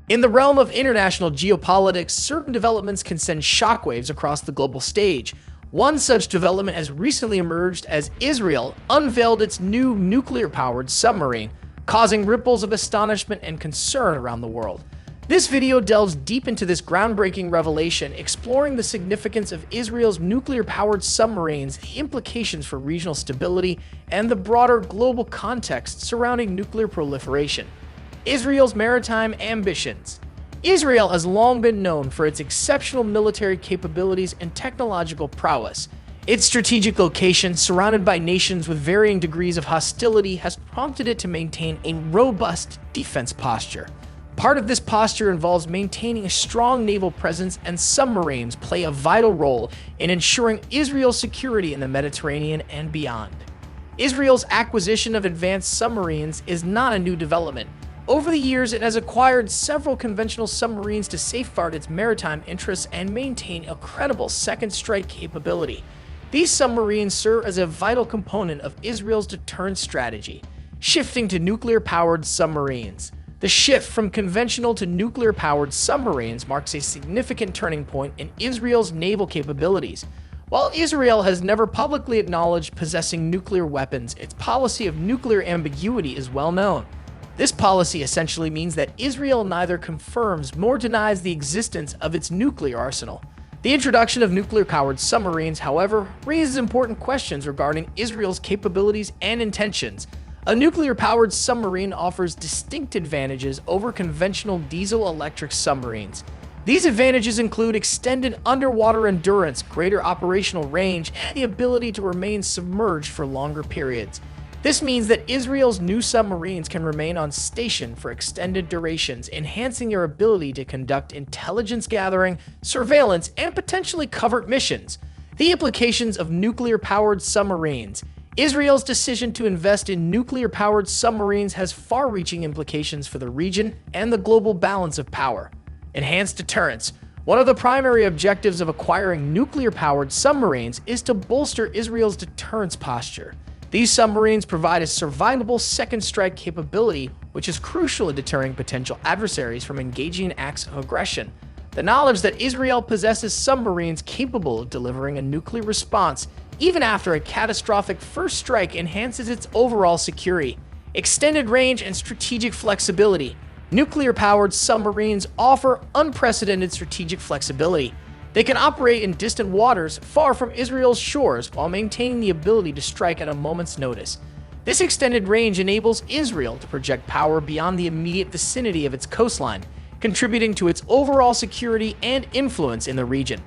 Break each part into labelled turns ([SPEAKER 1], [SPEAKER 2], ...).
[SPEAKER 1] In the realm of international geopolitics, certain developments can send shockwaves across the global stage. One such development has recently emerged as Israel unveiled its new nuclear-powered submarine, causing ripples of astonishment and concern around the world. This video delves deep into this groundbreaking revelation, exploring the significance of Israel's nuclear-powered submarines, the implications for regional stability, and the broader global context surrounding nuclear proliferation. Israel's maritime ambitions. Israel has long been known for its exceptional military capabilities and technological prowess. Its strategic location, surrounded by nations with varying degrees of hostility, has prompted it to maintain a robust defense posture. Part of this posture involves maintaining a strong naval presence, and submarines play a vital role in ensuring Israel's security in the Mediterranean and beyond. Israel's acquisition of advanced submarines is not a new development. Over the years, it has acquired several conventional submarines to safeguard its maritime interests and maintain a credible second strike capability. These submarines serve as a vital component of Israel's deterrence strategy. Shifting to nuclear-powered submarines. The shift from conventional to nuclear-powered submarines marks a significant turning point in Israel's naval capabilities. While Israel has never publicly acknowledged possessing nuclear weapons, its policy of nuclear ambiguity is well known. This policy essentially means that Israel neither confirms nor denies the existence of its nuclear arsenal. The introduction of nuclear-powered submarines, however, raises important questions regarding Israel's capabilities and intentions. A nuclear-powered submarine offers distinct advantages over conventional diesel-electric submarines. These advantages include extended underwater endurance, greater operational range, and the ability to remain submerged for longer periods. This means that Israel's new submarines can remain on station for extended durations, enhancing their ability to conduct intelligence gathering, surveillance, and potentially covert missions. The implications of nuclear-powered submarines. Israel's decision to invest in nuclear-powered submarines has far-reaching implications for the region and the global balance of power. Enhanced deterrence. One of the primary objectives of acquiring nuclear-powered submarines is to bolster Israel's deterrence posture. These submarines provide a survivable second strike capability, which is crucial in deterring potential adversaries from engaging in acts of aggression. The knowledge that Israel possesses submarines capable of delivering a nuclear response, even after a catastrophic first strike, enhances its overall security. Extended range and strategic flexibility. Nuclear-powered submarines offer unprecedented strategic flexibility. They can operate in distant waters far from Israel's shores while maintaining the ability to strike at a moment's notice. This extended range enables Israel to project power beyond the immediate vicinity of its coastline, contributing to its overall security and influence in the region.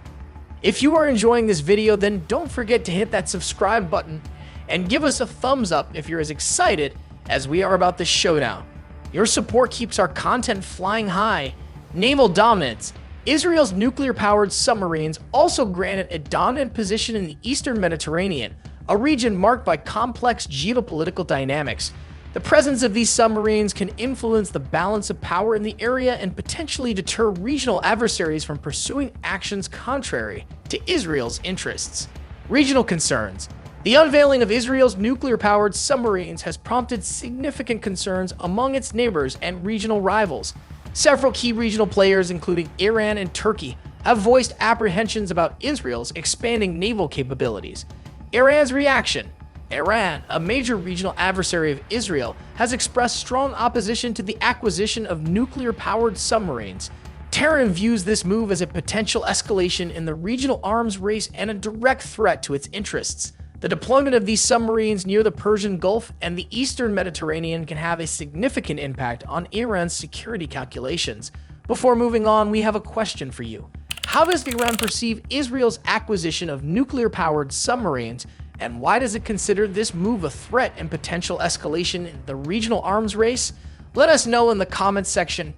[SPEAKER 1] If you are enjoying this video, then don't forget to hit that subscribe button and give us a thumbs up if you're as excited as we are about this showdown. Your support keeps our content flying high. Naval dominance. Israel's nuclear-powered submarines also granted a dominant position in the eastern Mediterranean, a region marked by complex geopolitical dynamics. The presence of these submarines can influence the balance of power in the area and potentially deter regional adversaries from pursuing actions contrary to Israel's interests. Regional concerns. The unveiling of Israel's nuclear-powered submarines has prompted significant concerns among its neighbors and regional rivals. Several key regional players, including Iran and Turkey, have voiced apprehensions about Israel's expanding naval capabilities. Iran's reaction. Iran, a major regional adversary of Israel, has expressed strong opposition to the acquisition of nuclear-powered submarines. Tehran views this move as a potential escalation in the regional arms race and a direct threat to its interests. The deployment of these submarines near the Persian Gulf and the eastern Mediterranean can have a significant impact on Iran's security calculations. Before moving on, we have a question for you. How does Iran perceive Israel's acquisition of nuclear-powered submarines, and why does it consider this move a threat and potential escalation in the regional arms race? Let us know in the comments section.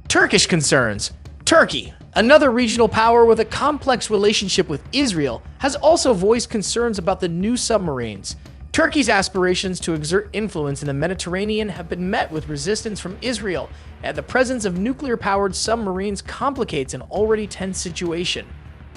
[SPEAKER 1] Turkish concerns. Turkey, another regional power with a complex relationship with Israel, has also voiced concerns about the new submarines. Turkey's aspirations to exert influence in the Mediterranean have been met with resistance from Israel, and the presence of nuclear-powered submarines complicates an already tense situation.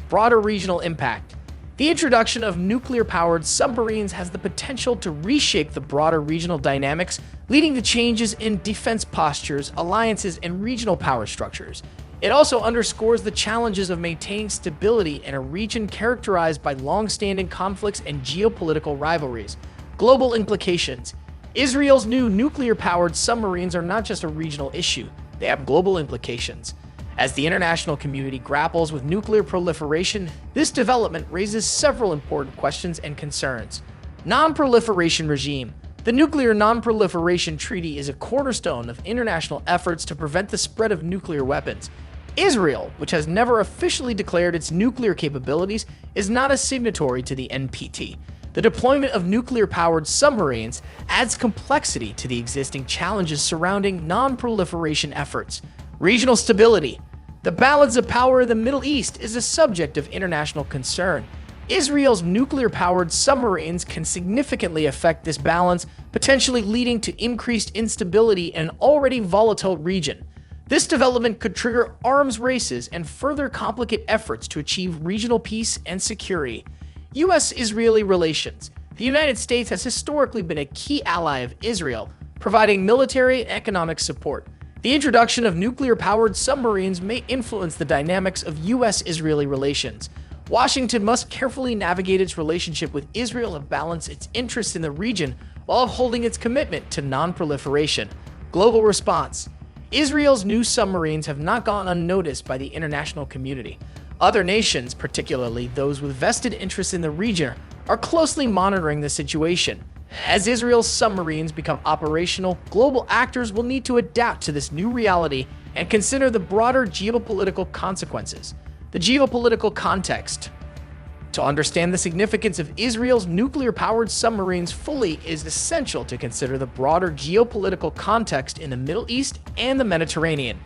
[SPEAKER 1] Broader regional impact. The introduction of nuclear-powered submarines has the potential to reshape the broader regional dynamics, leading to changes in defense postures, alliances, and regional power structures. It also underscores the challenges of maintaining stability in a region characterized by long-standing conflicts and geopolitical rivalries. Global implications. Israel's new nuclear-powered submarines are not just a regional issue, they have global implications. As the international community grapples with nuclear proliferation, this development raises several important questions and concerns. Non-proliferation regime. The Nuclear Non-Proliferation Treaty is a cornerstone of international efforts to prevent the spread of nuclear weapons. Israel, which has never officially declared its nuclear capabilities, is not a signatory to the NPT. The deployment of nuclear-powered submarines adds complexity to the existing challenges surrounding non-proliferation efforts. Regional stability. The balance of power in the Middle East is a subject of international concern. Israel's nuclear-powered submarines can significantly affect this balance, potentially leading to increased instability in an already volatile region. This development could trigger arms races and further complicate efforts to achieve regional peace and security. U.S.-Israeli relations. The United States has historically been a key ally of Israel, providing military and economic support. The introduction of nuclear-powered submarines may influence the dynamics of U.S.-Israeli relations. Washington must carefully navigate its relationship with Israel and balance its interests in the region while upholding its commitment to non-proliferation. Global response. Israel's new submarines have not gone unnoticed by the international community. Other nations, particularly those with vested interests in the region, are closely monitoring the situation. As Israel's submarines become operational, global actors will need to adapt to this new reality and consider the broader geopolitical consequences. The geopolitical context. To understand the significance of Israel's nuclear-powered submarines fully is essential to consider the broader geopolitical context in the Middle East and the Mediterranean.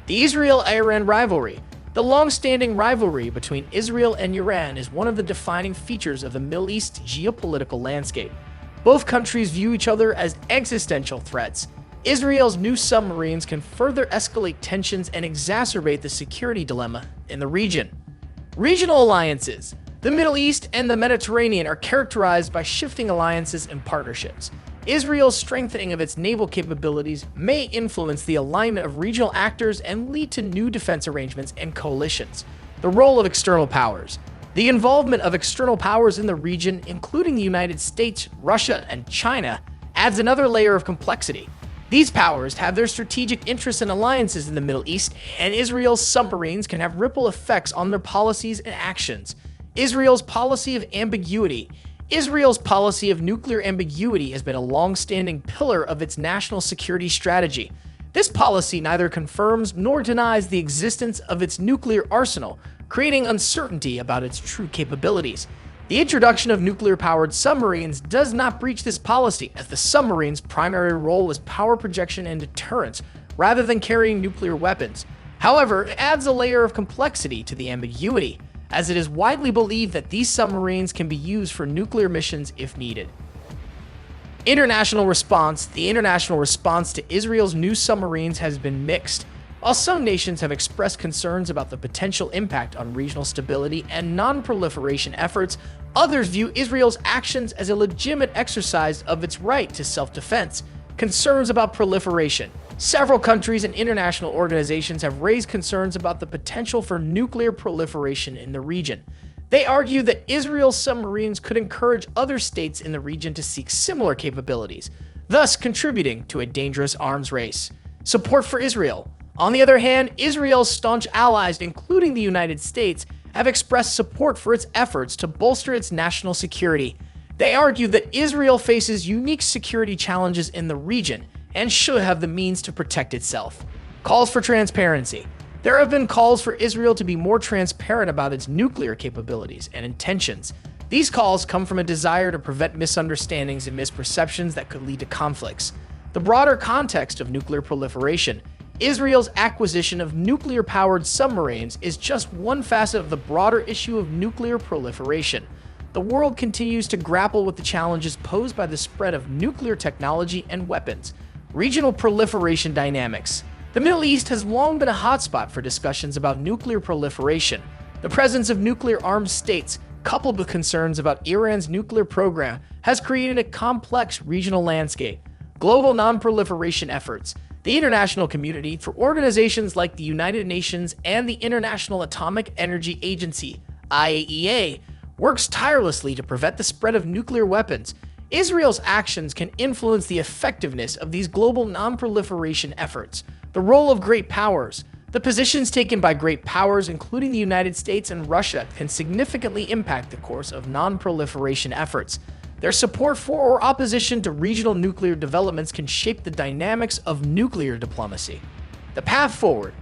[SPEAKER 1] The Israel-Iran rivalry. The long-standing rivalry between Israel and Iran is one of the defining features of the Middle East geopolitical landscape. Both countries view each other as existential threats. Israel's new submarines can further escalate tensions and exacerbate the security dilemma in the region. Regional alliances. The Middle East and the Mediterranean are characterized by shifting alliances and partnerships. Israel's strengthening of its naval capabilities may influence the alignment of regional actors and lead to new defense arrangements and coalitions. The role of external powers. The involvement of external powers in the region, including the United States, Russia, and China, adds another layer of complexity. These powers have their strategic interests and alliances in the Middle East, and Israel's submarines can have ripple effects on their policies and actions. Israel's policy of ambiguity. Israel's policy of nuclear ambiguity has been a long-standing pillar of its national security strategy. This policy neither confirms nor denies the existence of its nuclear arsenal, creating uncertainty about its true capabilities. The introduction of nuclear-powered submarines does not breach this policy, as the submarine's primary role is power projection and deterrence, rather than carrying nuclear weapons. However, it adds a layer of complexity to the ambiguity, as it is widely believed that these submarines can be used for nuclear missions if needed. International response. The international response to Israel's new submarines has been mixed. While some nations have expressed concerns about the potential impact on regional stability and non-proliferation efforts, others view Israel's actions as a legitimate exercise of its right to self-defense. Concerns about proliferation. Several countries and international organizations have raised concerns about the potential for nuclear proliferation in the region. They argue that Israel's submarines could encourage other states in the region to seek similar capabilities, thus contributing to a dangerous arms race. Support for Israel. On the other hand, Israel's staunch allies, including the United States, have expressed support for its efforts to bolster its national security. They argue that Israel faces unique security challenges in the region and should have the means to protect itself. Calls for transparency. There have been calls for Israel to be more transparent about its nuclear capabilities and intentions. These calls come from a desire to prevent misunderstandings and misperceptions that could lead to conflicts. The broader context of nuclear proliferation. Israel's acquisition of nuclear-powered submarines is just one facet of the broader issue of nuclear proliferation. The world continues to grapple with the challenges posed by the spread of nuclear technology and weapons. Regional proliferation dynamics. The Middle East has long been a hotspot for discussions about nuclear proliferation. The presence of nuclear-armed states, coupled with concerns about Iran's nuclear program, has created a complex regional landscape. Global non-proliferation efforts. The international community, for organizations like the United Nations and the International Atomic Energy Agency, IAEA, works tirelessly to prevent the spread of nuclear weapons. Israel's actions can influence the effectiveness of these global non-proliferation efforts. The role of great powers. The positions taken by great powers, including the United States and Russia, can significantly impact the course of non-proliferation efforts. Their support for or opposition to regional nuclear developments can shape the dynamics of nuclear diplomacy. The path forward.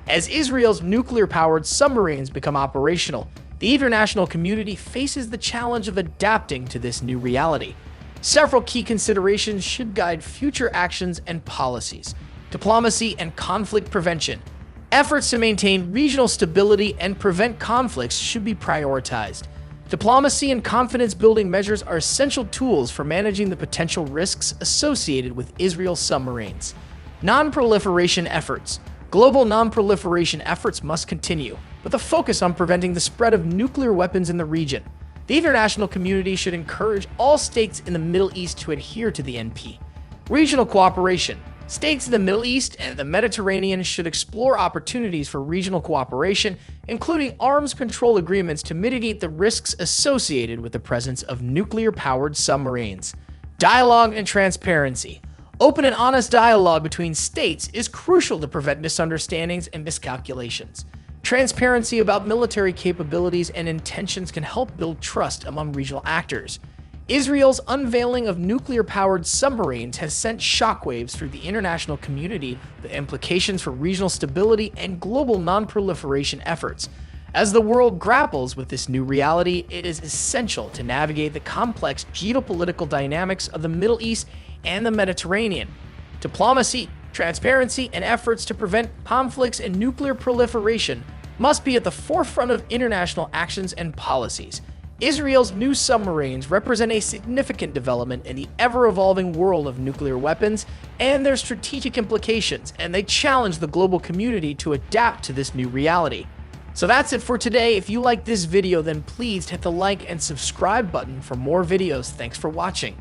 [SPEAKER 1] As Israel's nuclear-powered submarines become operational, the international community faces the challenge of adapting to this new reality. Several key considerations should guide future actions and policies. Diplomacy and conflict prevention. Efforts to maintain regional stability and prevent conflicts should be prioritized. Diplomacy and confidence-building measures are essential tools for managing the potential risks associated with Israel's submarines. Non-proliferation efforts. Global non-proliferation efforts must continue, with a focus on preventing the spread of nuclear weapons in the region. The international community should encourage all states in the Middle East to adhere to the NP. Regional cooperation. States in the Middle East and the Mediterranean should explore opportunities for regional cooperation, including arms control agreements to mitigate the risks associated with the presence of nuclear-powered submarines. Dialogue and transparency. Open and honest dialogue between states is crucial to prevent misunderstandings and miscalculations. Transparency about military capabilities and intentions can help build trust among regional actors. Israel's unveiling of nuclear-powered submarines has sent shockwaves through the international community, the implications for regional stability and global non-proliferation efforts. As the world grapples with this new reality, it is essential to navigate the complex geopolitical dynamics of the Middle East and the Mediterranean. Diplomacy, transparency, and efforts to prevent conflicts and nuclear proliferation must be at the forefront of international actions and policies. Israel's new submarines represent a significant development in the ever-evolving world of nuclear weapons and their strategic implications, and they challenge the global community to adapt to this new reality. So that's it for today. If you like this video, then please hit the like and subscribe button for more videos. Thanks for watching.